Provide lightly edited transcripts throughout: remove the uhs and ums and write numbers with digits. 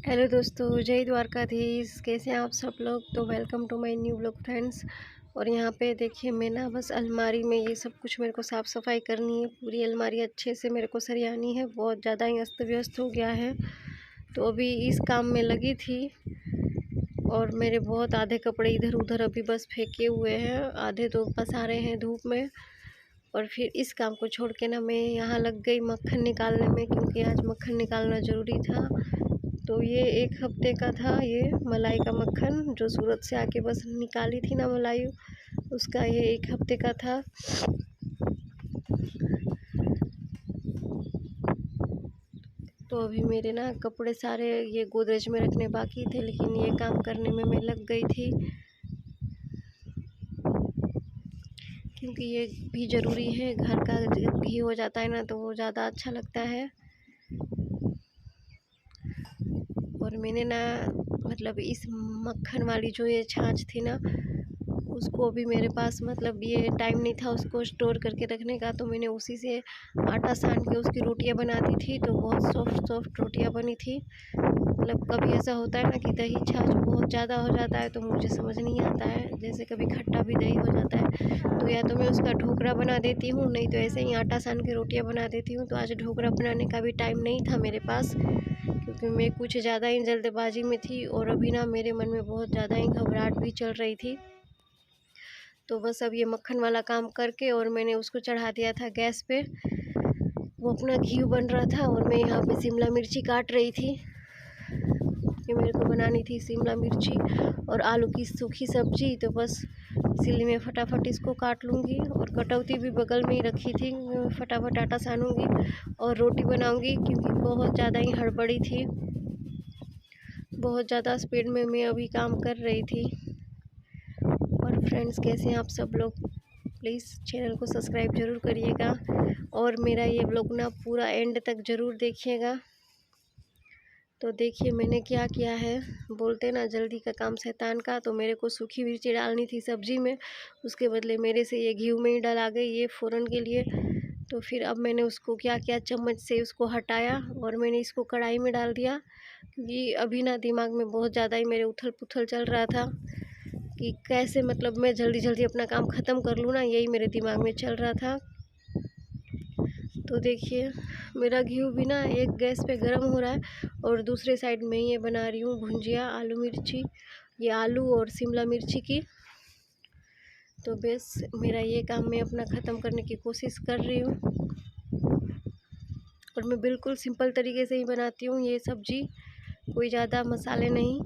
Hello दोस्तों, जय द्वारकाधीश। कैसे हैं आप सब लोग। तो welcome to my new blog friends. और यहाँ पे देखिए मैं ना बस अलमारी में ये सब कुछ मेरे को साफ़ सफाई करनी है। पूरी अलमारी अच्छे से मेरे को सरियानी है, बहुत ज़्यादा ही अस्त व्यस्त हो गया है। तो अभी इस काम में लगी थी और मेरे बहुत आधे कपड़े इधर उधर अभी बस फेंके हुए हैं, आधे तो पसारे हैं धूप में। और फिर इस काम को छोड़ के ना मैं यहाँ लग गई मक्खन निकालने में, क्योंकि आज मक्खन निकालना ज़रूरी था। तो ये 1 हफ्ते का था, ये मलाई का मक्खन जो सूरत से आके बस निकाली थी ना मलाई, उसका ये 1 हफ्ते का था। तो अभी मेरे ना कपड़े सारे ये गोदरेज में रखने बाकी थे, लेकिन ये काम करने में मैं लग गई थी, क्योंकि ये भी ज़रूरी है। घर का जब घी हो जाता है ना तो वो ज़्यादा अच्छा लगता है। और मैंने ना मतलब इस मक्खन वाली जो ये छाछ थी ना, उसको भी मेरे पास मतलब ये टाइम नहीं था उसको स्टोर करके रखने का, तो मैंने उसी से आटा सान के उसकी रोटियां बनाती थी। तो बहुत सॉफ्ट सॉफ्ट रोटियां बनी थी। मतलब कभी ऐसा होता है ना कि दही छाछ बहुत ज़्यादा हो जाता है तो मुझे समझ नहीं आता है, जैसे कभी खट्टा भी दही हो जाता है तो या तो मैं उसका ढोकरा बना देती हूँ, नहीं तो ऐसे ही आटा सान के रोटियाँ बना देती हूँ। तो आज ढोकरा बनाने का भी टाइम नहीं था मेरे पास, क्योंकि मैं कुछ ज़्यादा ही जल्दबाजी में थी और अभी ना मेरे मन में बहुत ज़्यादा ही घबराहट भी चल रही थी। तो बस अब ये मक्खन वाला काम करके और मैंने उसको चढ़ा दिया था गैस पे। वो अपना घी बन रहा था और मैं यहाँ पे शिमला मिर्ची काट रही थी। ये मेरे को बनानी थी शिमला मिर्ची और आलू की सूखी सब्जी। तो बस सिली में फटाफट इसको काट लूँगी और कटौती भी बगल में ही रखी थी, फटाफट आटा सानूँगी और रोटी बनाऊँगी, क्योंकि बहुत ज़्यादा ही हड़बड़ी थी, बहुत ज़्यादा स्पीड में मैं अभी काम कर रही थी। और फ्रेंड्स, कैसे हैं आप सब लोग। प्लीज़ चैनल को सब्सक्राइब ज़रूर करिएगा और मेरा ये व्लॉग ना पूरा एंड तक ज़रूर देखिएगा। तो देखिए मैंने क्या किया है, बोलते ना जल्दी का काम शैतान का। तो मेरे को सूखी मिर्ची डालनी थी सब्ज़ी में, उसके बदले मेरे से ये घी में ही डला गई ये फ़ौरन के लिए। तो फिर अब मैंने उसको क्या किया, चम्मच से उसको हटाया और मैंने इसको कढ़ाई में डाल दिया, क्योंकि अभी ना दिमाग में बहुत ज़्यादा ही मेरे उथल पुथल चल रहा था कि कैसे मतलब मैं जल्दी जल्दी अपना काम ख़त्म कर लूँ ना, यही मेरे दिमाग में चल रहा था। तो देखिए मेरा घी भी ना एक गैस पे गर्म हो रहा है और दूसरे साइड में ये बना रही हूँ भुंजिया आलू मिर्ची, ये आलू और शिमला मिर्ची की। तो बस मेरा ये काम मैं अपना ख़त्म करने की कोशिश कर रही हूँ और मैं बिल्कुल सिंपल तरीके से ही बनाती हूँ ये सब्ज़ी, कोई ज़्यादा मसाले नहीं।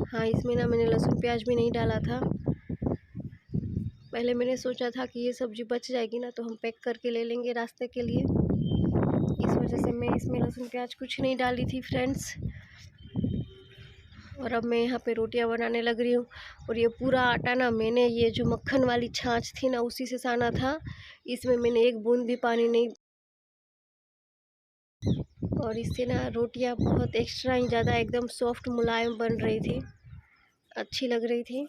हाँ, इसमें ना मैंने लहसुन प्याज भी नहीं डाला था। पहले मैंने सोचा था कि ये सब्ज़ी बच जाएगी ना तो हम पैक करके ले लेंगे रास्ते के लिए, इस वजह से मैं इसमें लहसुन प्याज कुछ नहीं डाली थी फ्रेंड्स। और अब मैं यहाँ पे रोटियां बनाने लग रही हूँ। और ये पूरा आटा ना मैंने ये जो मक्खन वाली छाछ थी ना उसी से साना था, इसमें मैंने एक बूंद भी पानी नहीं। और इससे ना रोटियां बहुत एक्स्ट्रा ही ज़्यादा एकदम सॉफ्ट मुलायम बन रही थी, अच्छी लग रही थी।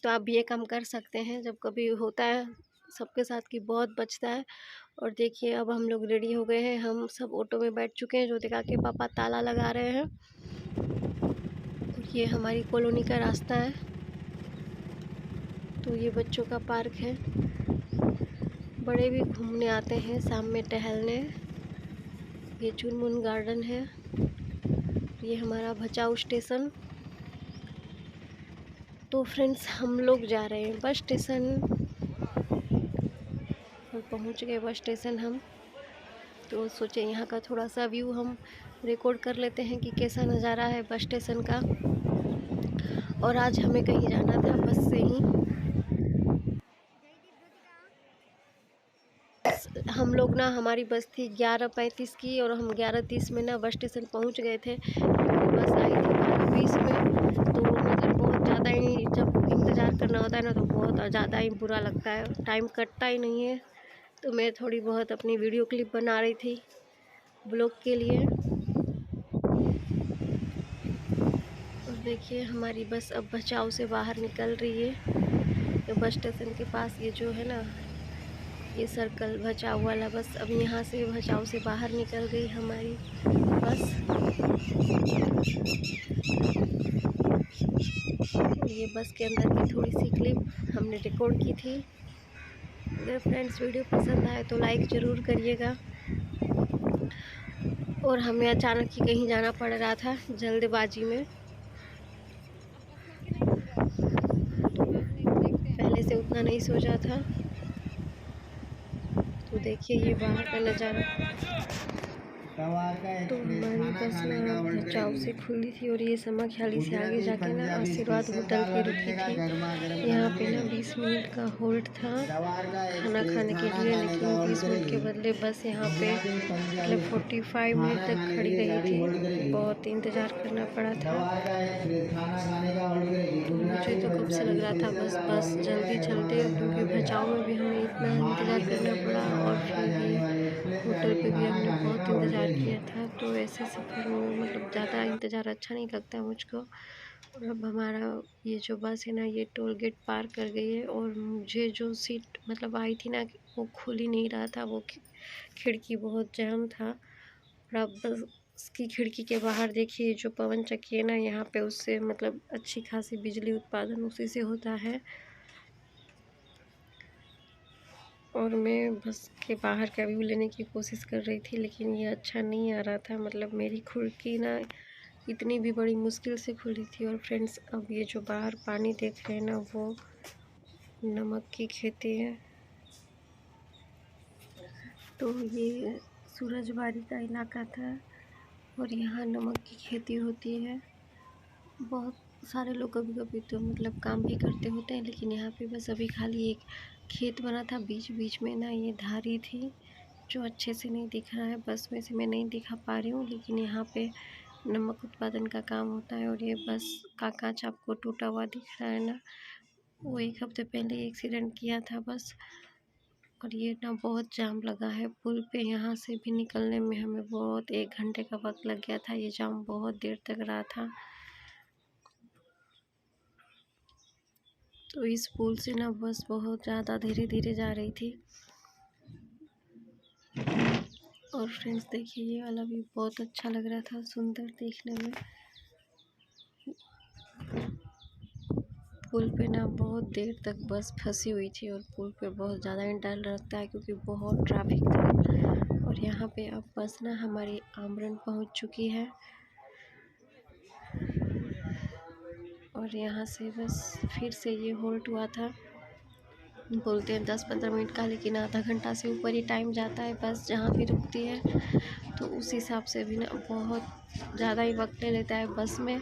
तो आप भी ये काम कर सकते हैं, जब कभी होता है सबके साथ कि बहुत बचता है। और देखिए अब हम लोग रेडी हो गए हैं, हम सब ऑटो में बैठ चुके हैं, ज्योतिका के पापा ताला लगा रहे हैं। और ये हमारी कॉलोनी का रास्ता है। तो ये बच्चों का पार्क है, बड़े भी घूमने आते हैं शाम में टहलने। ये चुनमुन गार्डन है। ये हमारा भचाऊ स्टेशन। तो फ्रेंड्स हम लोग जा रहे हैं बस स्टेशन और पहुंच गए बस स्टेशन हम। तो सोचे यहाँ का थोड़ा सा व्यू हम रिकॉर्ड कर लेते हैं कि कैसा नज़ारा है बस स्टेशन का। और आज हमें कहीं जाना था बस से ही। हम लोग ना हमारी बस थी 11:35 की और हम 11:30 में ना बस स्टेशन पहुँच गए थे। बस आई थी 12:20 में। तो मतलब बहुत ज़्यादा ही जब इंतज़ार करना होता है ना तो बहुत ज़्यादा ही बुरा लगता है, टाइम कटता ही नहीं है। तो मैं थोड़ी बहुत अपनी वीडियो क्लिप बना रही थी ब्लॉग के लिए। और देखिए हमारी बस अब भचाऊ से बाहर निकल रही है। तो बस स्टेशन के पास ये जो है ना ये सर्कल बचाव वाला बस अब यहाँ से बचाव से बाहर निकल गई हमारी बस। ये बस के अंदर की थोड़ी सी क्लिप हमने रिकॉर्ड की थी। अगर फ्रेंड्स वीडियो पसंद आए तो लाइक ज़रूर करिएगा। और हमें अचानक ही कहीं जाना पड़ रहा था जल्दबाजी में, पहले से उतना नहीं सोचा था। तो देखिए ये बाहर का नज़ारा। तो हमारी बस ना बचाव से खुली थी और ये समाख्याली से आगे जाके ना आशीर्वाद होटल पे रुकी थी। यहाँ पे ना 20 मिनट का होल्ड था खाना खाने के लिए, लेकिन 20 मिनट के बदले बस यहाँ पे मतलब 45 मिनट तक खड़ी रही थी। बहुत इंतज़ार करना पड़ा था। तो मुझे तो कब से लग रहा था बस जल्दी चलते, क्योंकि बचाव में भी हमें इतना इंतज़ार करना पड़ा और फिर भी होटल पे भी हमने बहुत इंतज़ार किया था। तो ऐसे सफ़र में मतलब ज़्यादा इंतज़ार अच्छा नहीं लगता मुझको। और अब हमारा ये जो बस है ना ये टोल गेट पार कर गई है और मुझे जो सीट मतलब आई थी ना वो खुल ही नहीं रहा था, वो खिड़की बहुत जाम था। और अब बस की खिड़की के बाहर देखिए जो पवन चक्की है ना यहाँ पे उससे मतलब अच्छी खासी बिजली उत्पादन उसी से होता है। और मैं बस के बाहर का व्यू लेने की कोशिश कर रही थी, लेकिन ये अच्छा नहीं आ रहा था। मतलब मेरी खिड़की ना इतनी भी बड़ी मुश्किल से खुली थी। और फ्रेंड्स अब ये जो बाहर पानी देख रहे हैं ना वो नमक की खेती है। तो ये सूरजबाड़ी का इलाका था और यहाँ नमक की खेती होती है। बहुत सारे लोग कभी कभी तो मतलब काम भी करते होते हैं, लेकिन यहाँ पे बस अभी खाली एक खेत बना था। बीच बीच में ना ये धारी थी जो अच्छे से नहीं दिख रहा है, बस में से मैं नहीं दिखा पा रही हूँ, लेकिन यहाँ पे नमक उत्पादन का काम होता है। और ये बस का कांच आपको टूटा हुआ दिख रहा है ना, वो 1 हफ्ते पहले एक्सीडेंट किया था बस। और ये ना बहुत जाम लगा है पुल पे, यहाँ से भी निकलने में हमें बहुत 1 घंटे का वक्त लग गया था। ये जाम बहुत देर तक रहा था। तो इस पुल से ना बस बहुत ज़्यादा धीरे धीरे जा रही थी। और फ्रेंड्स देखिए ये वाला भी बहुत अच्छा लग रहा था, सुंदर देखने में। पुल पे ना बहुत देर तक बस फंसी हुई थी और पुल पे बहुत ज़्यादा डर लगता है क्योंकि बहुत ट्रैफिक था। और यहाँ पे अब बस ना हमारी आमरण पहुँच चुकी है और यहाँ से बस फिर से ये होल्ट हुआ था। बोलते हैं 10-15 मिनट का, लेकिन आधा घंटा से ऊपर ही टाइम जाता है बस जहाँ भी रुकती है। तो उस हिसाब से भी ना बहुत ज़्यादा ही वक्त ले लेता है बस में।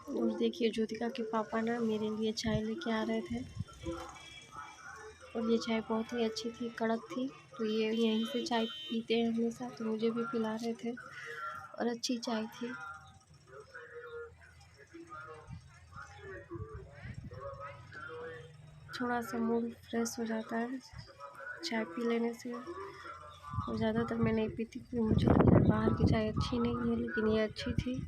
और देखिए ज्योतिका के पापा ना मेरे लिए चाय लेके आ रहे थे और ये चाय बहुत ही अच्छी थी, कड़क थी। तो ये यहीं से चाय पीते हैं हमेशा, तो मुझे भी पिला रहे थे और अच्छी चाय थी। थोड़ा सा मूड फ्रेश हो जाता है चाय पी लेने से। और ज़्यादातर मैं नहीं पीती क्योंकि मुझे लगता है बाहर की चाय अच्छी नहीं है, लेकिन ये अच्छी थी।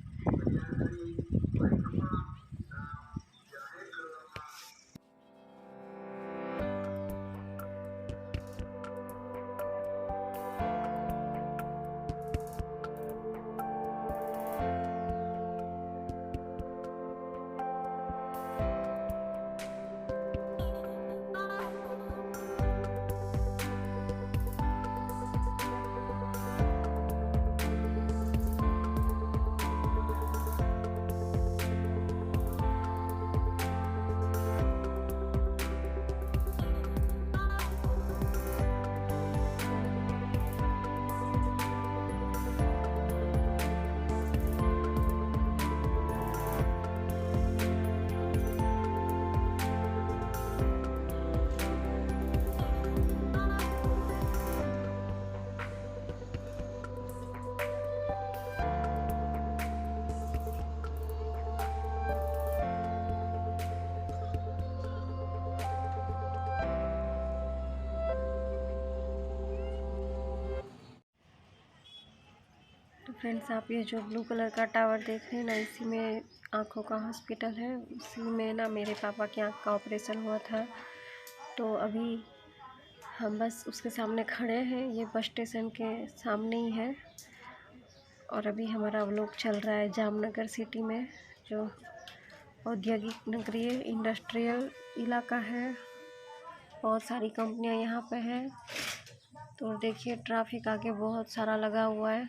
तो फ्रेंड्स आप ये जो ब्लू कलर का टावर देख रहे हैं ना, इसी में आँखों का हॉस्पिटल है। उसी में ना मेरे पापा की आँख का ऑपरेशन हुआ था। तो अभी हम बस उसके सामने खड़े हैं, ये बस स्टेशन के सामने ही है। और अभी हमारा व्लॉग चल रहा है जामनगर सिटी में, जो औद्योगिक नगरी है, इंडस्ट्रियल इलाका है, बहुत सारी कंपनियां यहाँ पे हैं। तो देखिए ट्रैफिक आगे बहुत सारा लगा हुआ है।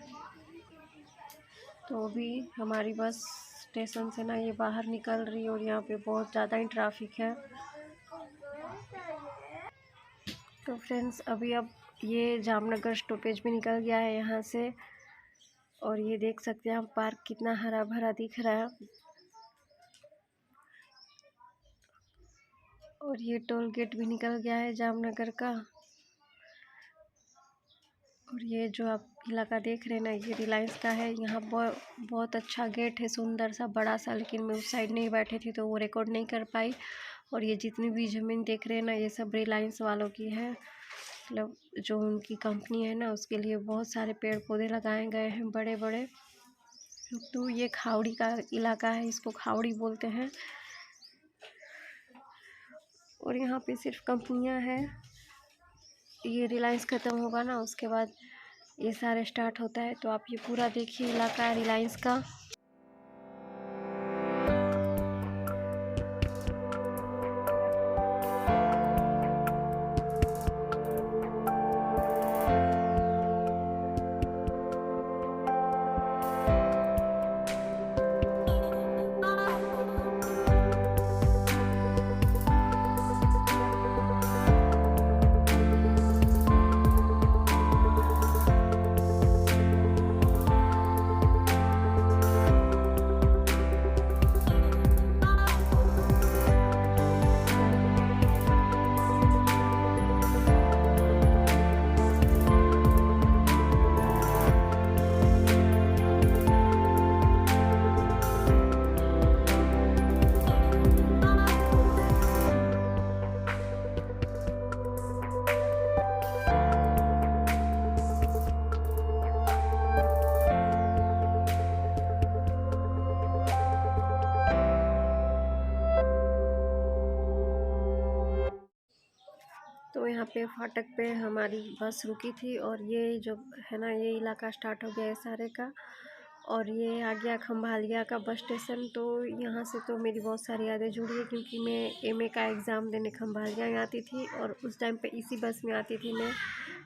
तो अभी हमारी बस स्टेशन से ना ये बाहर निकल रही है और यहाँ पे बहुत ज़्यादा ही ट्रैफिक है। तो फ्रेंड्स अभी अब ये जामनगर स्टॉपेज भी निकल गया है यहाँ से। और ये देख सकते हैं आप पार्क कितना हरा भरा दिख रहा है। और ये टोल गेट भी निकल गया है जामनगर का। और ये जो आप इलाका देख रहे हैं ना, ये रिलायंस का है। यहाँ बहुत अच्छा गेट है, सुंदर सा बड़ा सा, लेकिन मैं उस साइड नहीं बैठी थी तो वो रिकॉर्ड नहीं कर पाई। और ये जितनी भी ज़मीन देख रहे हैं ना, ये सब रिलायंस वालों की है। मतलब जो उनकी कंपनी है ना, उसके लिए बहुत सारे पेड़ पौधे लगाए गए हैं बड़े बड़े। तो ये खावड़ी का इलाका है, इसको खावड़ी बोलते हैं। और यहाँ पे सिर्फ कंपनियाँ हैं। ये रिलायंस ख़त्म होगा ना, उसके बाद ये सारे स्टार्ट होता है। तो आप ये पूरा देखिए इलाका है रिलायंस का। तो यहाँ पे फाटक पे हमारी बस रुकी थी। और ये जो है ना, ये इलाका स्टार्ट हो गया है सारे का। और ये आ गया खम्भालिया का बस स्टेशन। तो यहाँ से तो मेरी बहुत सारी यादें जुड़ी है, क्योंकि मैं एमए का एग्ज़ाम देने खम्भालिया में आती थी। और उस टाइम पे इसी बस में आती थी मैं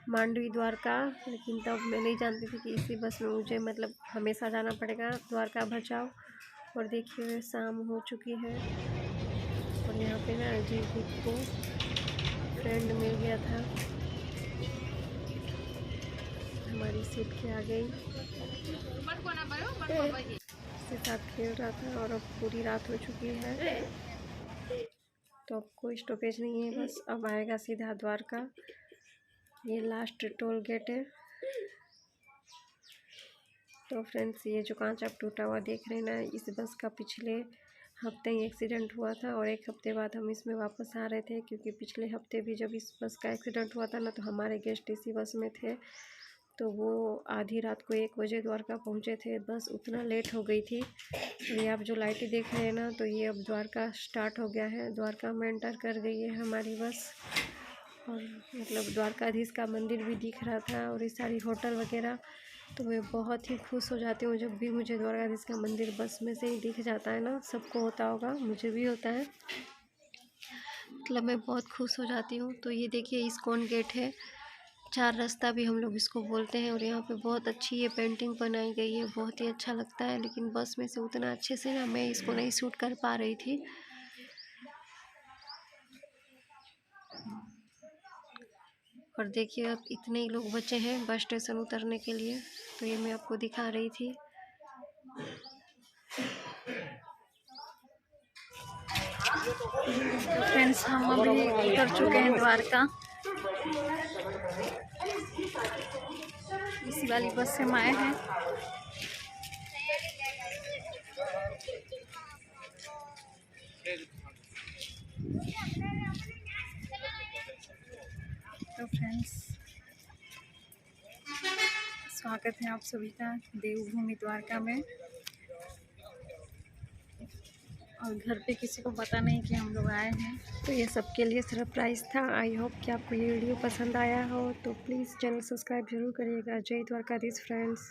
मांडवी द्वारका। लेकिन तब मैं नहीं जानती थी कि इसी बस में मुझे मतलब हमेशा जाना पड़ेगा द्वारका भचाओ। और देखिए शाम हो चुकी है। और यहाँ पे ना अजीब को फ्रेंड मिल गया था, हमारी सीट के आ गई, उसके साथ खेल रहा था। और अब पूरी रात हो चुकी है, तो अब कोई स्टॉपेज नहीं है, बस अब आएगा सीधा द्वारका। ये लास्ट टोल गेट है। तो फ्रेंड्स ये जो कांच आप टूटा हुआ देख रहे हैं ना, इस बस का पिछले हफ्ते ही एक्सीडेंट हुआ था। और एक हफ्ते बाद हम इसमें वापस आ रहे थे, क्योंकि पिछले हफ्ते भी जब इस बस का एक्सीडेंट हुआ था ना, तो हमारे गेस्ट इसी बस में थे। तो वो आधी रात को 1 बजे द्वारका पहुँचे थे, बस उतना लेट हो गई थी। और ये आप जो लाइटें देख रहे हैं ना, तो ये अब द्वारका स्टार्ट हो गया है, द्वारका में एंटर कर गई है हमारी बस। और मतलब द्वारकाधीश का मंदिर भी दिख रहा था, और ये सारी होटल वगैरह। तो मैं बहुत ही खुश हो जाती हूँ जब भी मुझे द्वारकाधीश का मंदिर बस में से ही दिख जाता है ना। सबको होता होगा, मुझे भी होता है, मतलब मैं बहुत खुश हो जाती हूँ। तो ये देखिए इस्कॉन गेट है, 4 रास्ता भी हम लोग इसको बोलते हैं। और यहाँ पे बहुत अच्छी ये पेंटिंग बनाई गई है, बहुत ही अच्छा लगता है। लेकिन बस में से उतना अच्छे से ना मैं इसको नहीं शूट कर पा रही थी। और देखिए अब इतने ही लोग बचे हैं बस स्टेशन उतरने के लिए, तो ये मैं आपको दिखा रही थी। तो फ्रेंड्स हम अभी उतर चुके हैं द्वारका। इसी वाली बस से हम आए हैं। तो फ्रेंड्स स्वागत है आप सभी का देवभूमि द्वारका में। और घर पे किसी को पता नहीं कि हम लोग आए हैं। तो ये सबके लिए सरप्राइज़ था। आई होप कि आपको ये वीडियो पसंद आया हो, तो प्लीज़ चैनल सब्सक्राइब ज़रूर करिएगा। जय द्वारकाधीश फ्रेंड्स।